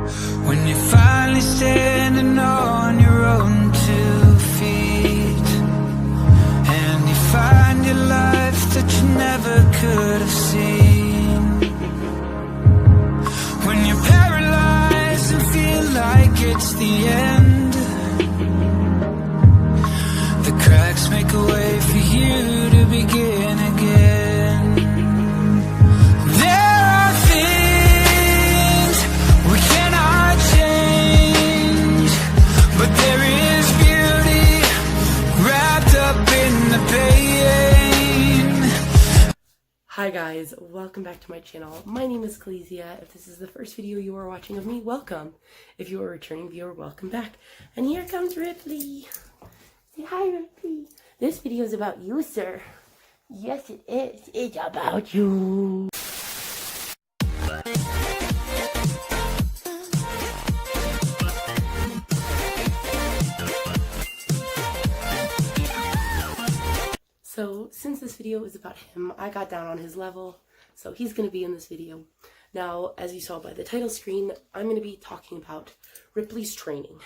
When you're finally standing on your own 2 feet, and you find your life that you never could have seen. When you're paralyzed and feel like it's the end, the cracks make a way for you to begin again. There are things we cannot change, but there is beauty wrapped up in the pain. Hi guys, welcome back to my channel. My name is Khalesia. If this is the first video you are watching of me, welcome. If you are a returning viewer, welcome back. And here comes Ripley. Say hi, Ripley. This video is about you, sir. Yes, it is. It's about you. So, since this video is about him, I got down on his level, so he's going to be in this video. Now, as you saw by the title screen, I'm going to be talking about Ripley's training,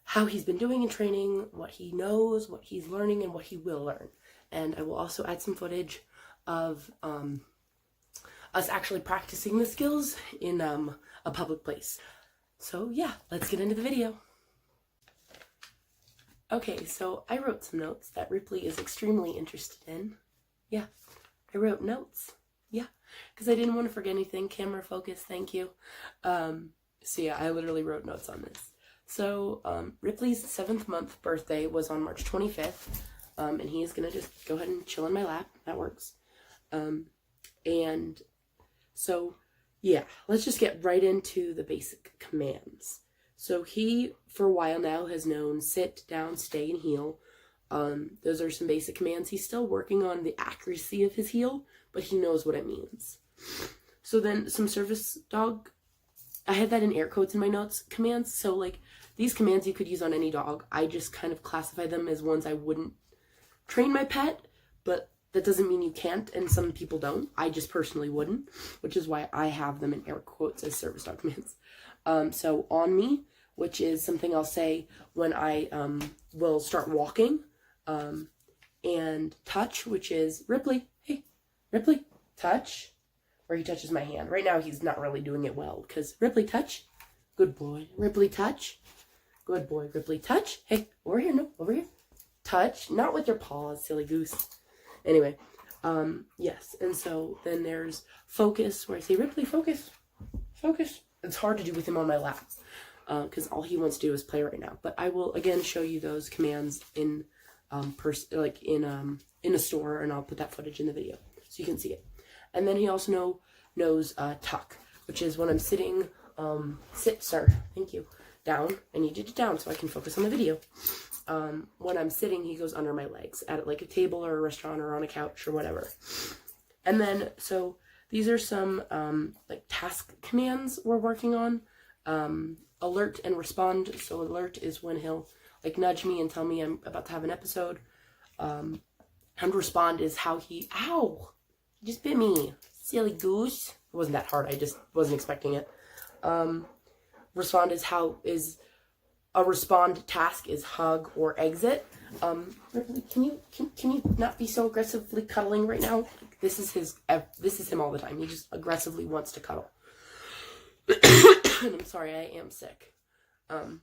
how he's been doing in training, what he knows, what he's learning, and what he will learn. And I will also add some footage of us actually practicing the skills in a public place. So yeah, let's get into the video. Okay, so I wrote some notes that Ripley is extremely interested in. Yeah, I wrote notes. Yeah, because I didn't want to forget anything. Camera focus, thank you. So yeah, I literally wrote notes on this. So Ripley's 7th month birthday was on March 25th, and he is going to just go ahead and chill in my lap. That works. And so, yeah, let's just get right into the basic commands. So he, for a while now, has known sit, down, stay, and heel. Those are some basic commands. He's still working on the accuracy of his heel, but he knows what it means. So then some service dog, I had that in air quotes in my notes, commands. So like these commands you could use on any dog. I just kind of classify them as ones I wouldn't train my pet, but that doesn't mean you can't, and some people don't. I just personally wouldn't, which is why I have them in air quotes as service dog commands. So on me, which is something I'll say when I will start walking, and touch, which is Ripley, hey, Ripley, touch, where he touches my hand. Right now he's not really doing it well, because Ripley, touch, good boy, Ripley, touch, good boy, Ripley, touch, hey, over here, no, over here, touch, not with your paws, silly goose. Anyway, yes, and so then there's focus, where I say, Ripley, focus, focus. It's hard to do with him on my lap, because all he wants to do is play right now. But I will again show you those commands in in a store, and I'll put that footage in the video so you can see it. And then he also knows tuck, which is when I'm sitting. Sit, sir. Thank you. Down. I need you to down so I can focus on the video. When I'm sitting, he goes under my legs at like a table or a restaurant or on a couch or whatever. And then so these are some like task commands we're working on. Alert and respond. So alert is when he'll like nudge me and tell me I'm about to have an episode. And respond is how he, ow, he just bit me, silly goose. It wasn't that hard. I just wasn't expecting it. Respond is a respond task is hug or exit. Can you not be so aggressively cuddling right now? This is him all the time. He just aggressively wants to cuddle. And I'm sorry, I am sick.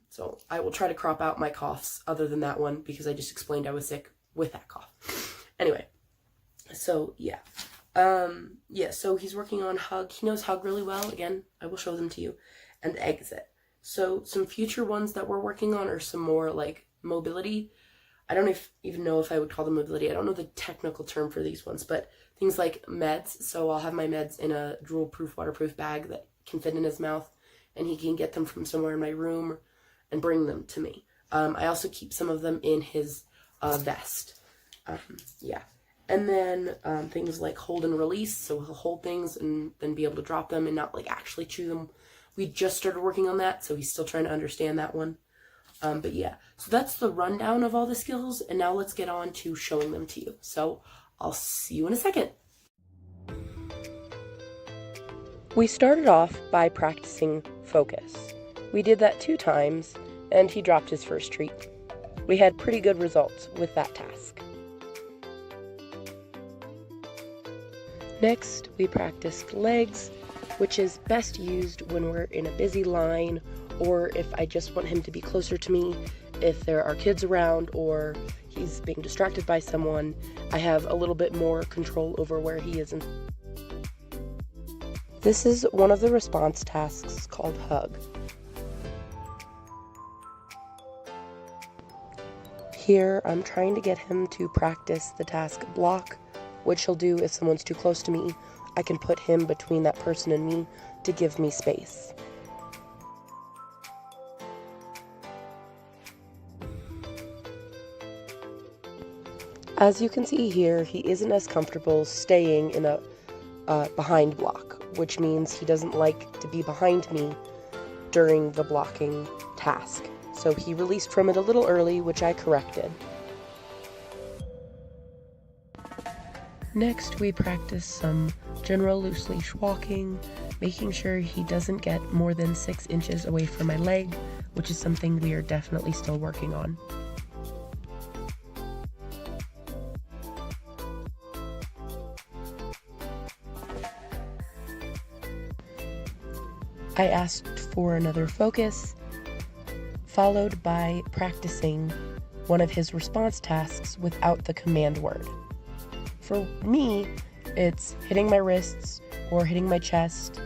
So I will try to crop out my coughs other than that one, because I just explained I was sick with that cough. Anyway, so yeah. Yeah, so he's working on hug. He knows hug really well. Again, I will show them to you. And exit. So some future ones that we're working on are some more like mobility. I don't even know if I would call them mobility. I don't know the technical term for these ones, but things like meds. So I'll have my meds in a drool-proof, waterproof bag that can fit in his mouth, and he can get them from somewhere in my room and bring them to me. I also keep some of them in his vest. Yeah. And then things like hold and release. So he'll hold things and then be able to drop them and not like actually chew them. We just started working on that, so he's still trying to understand that one. But yeah, so that's the rundown of all the skills, and now let's get on to showing them to you. So I'll see you in a second. We started off by practicing focus. We did that 2 times, and he dropped his first treat. We had pretty good results with that task. Next, we practiced legs, which is best used when we're in a busy line, or if I just want him to be closer to me, if there are kids around, or he's being distracted by someone. I have a little bit more control over where he is. This is one of the response tasks called hug. Here, I'm trying to get him to practice the task block, which he'll do if someone's too close to me. I can put him between that person and me to give me space. As you can see here, he isn't as comfortable staying in a behind block, which means he doesn't like to be behind me during the blocking task. So he released from it a little early, which I corrected. Next, we practice some general loose leash walking, making sure he doesn't get more than 6 inches away from my leg, which is something we are definitely still working on. I asked for another focus, followed by practicing one of his response tasks without the command word. For me, it's hitting my wrists or hitting my chest,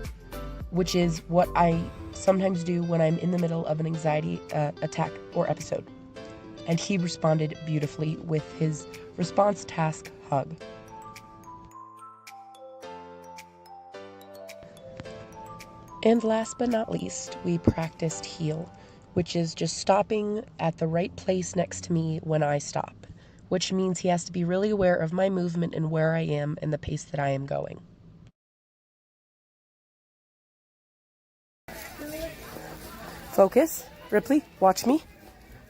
which is what I sometimes do when I'm in the middle of an anxiety attack or episode. And he responded beautifully with his response task hug. And last but not least, we practiced heel, which is just stopping at the right place next to me when I stop, which means he has to be really aware of my movement and where I am and the pace that I am going. Focus. Ripley, watch me.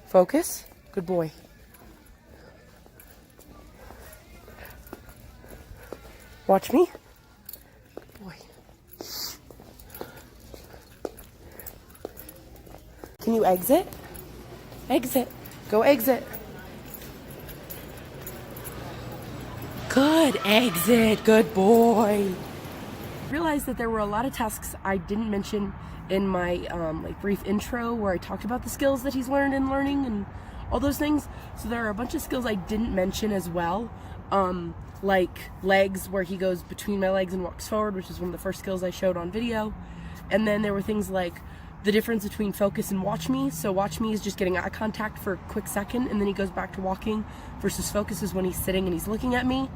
Focus. Good boy. Watch me. Good boy. Can you exit? Exit. Go exit. Good exit. Good boy. I realized that there were a lot of tasks I didn't mention in my brief intro where I talked about the skills that he's learned and learning and all those things. So there are a bunch of skills I didn't mention as well, like legs, where he goes between my legs and walks forward, which is one of the first skills I showed on video. And then there were things like the difference between focus and watch me. So watch me is just getting eye contact for a quick second and then he goes back to walking, versus focus is when he's sitting and he's looking at me.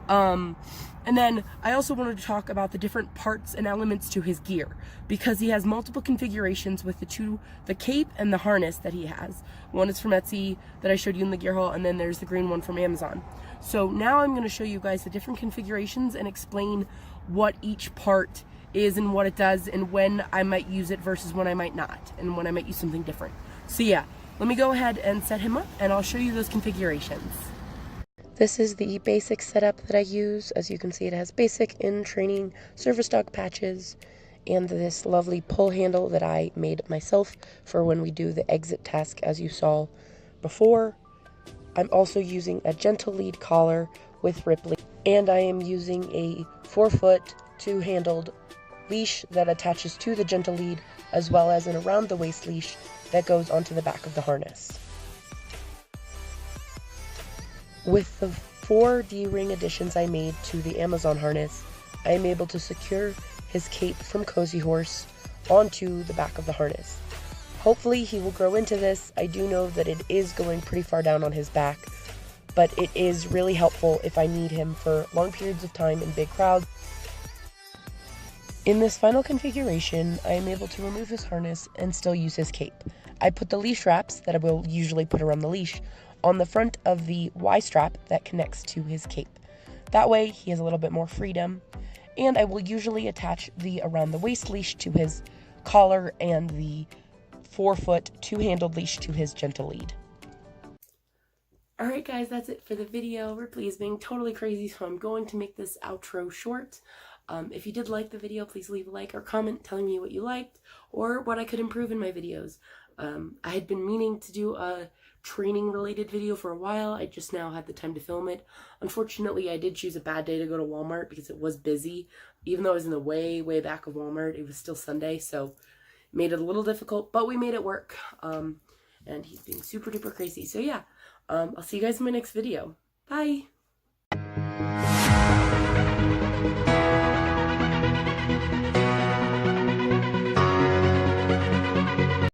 And then I also wanted to talk about the different parts and elements to his gear, because he has multiple configurations with the cape and the harness that he has. One is from Etsy that I showed you in the gear haul, and then there's the green one from Amazon. So now I'm going to show you guys the different configurations and explain what each part is and what it does and when I might use it versus when I might not, and when I might use something different. So yeah, let me go ahead and set him up and I'll show you those configurations. This is the basic setup that I use. As you can see, it has basic in training service dog patches and this lovely pull handle that I made myself for when we do the exit task, as you saw before. I'm also using a gentle lead collar with Ripley, and I am using a 4-foot 2-handled leash that attaches to the gentle lead, as well as an around the waist leash that goes onto the back of the harness. With the 4 D-ring additions I made to the Amazon harness, I am able to secure his cape from Cozy Horse onto the back of the harness. Hopefully he will grow into this. I do know that it is going pretty far down on his back, but it is really helpful if I need him for long periods of time in big crowds. In this final configuration, I am able to remove his harness and still use his cape. I put the leash wraps that I will usually put around the leash on the front of the Y-strap that connects to his cape. That way he has a little bit more freedom, and I will usually attach the around the waist leash to his collar and the 4-foot 2-handled leash to his gentle lead. Alright guys, that's it for the video. Ripley is being totally crazy, so I'm going to make this outro short. If you did like the video, please leave a like or comment telling me what you liked or what I could improve in my videos. I had been meaning to do a training related video for a while. I just now had the time to film it. Unfortunately, I did choose a bad day to go to Walmart because it was busy. Even though I was in the way back of Walmart, it was still Sunday, so it made it a little difficult, but we made it work. And he's being super duper crazy. So yeah, I'll see you guys in my next video. Bye!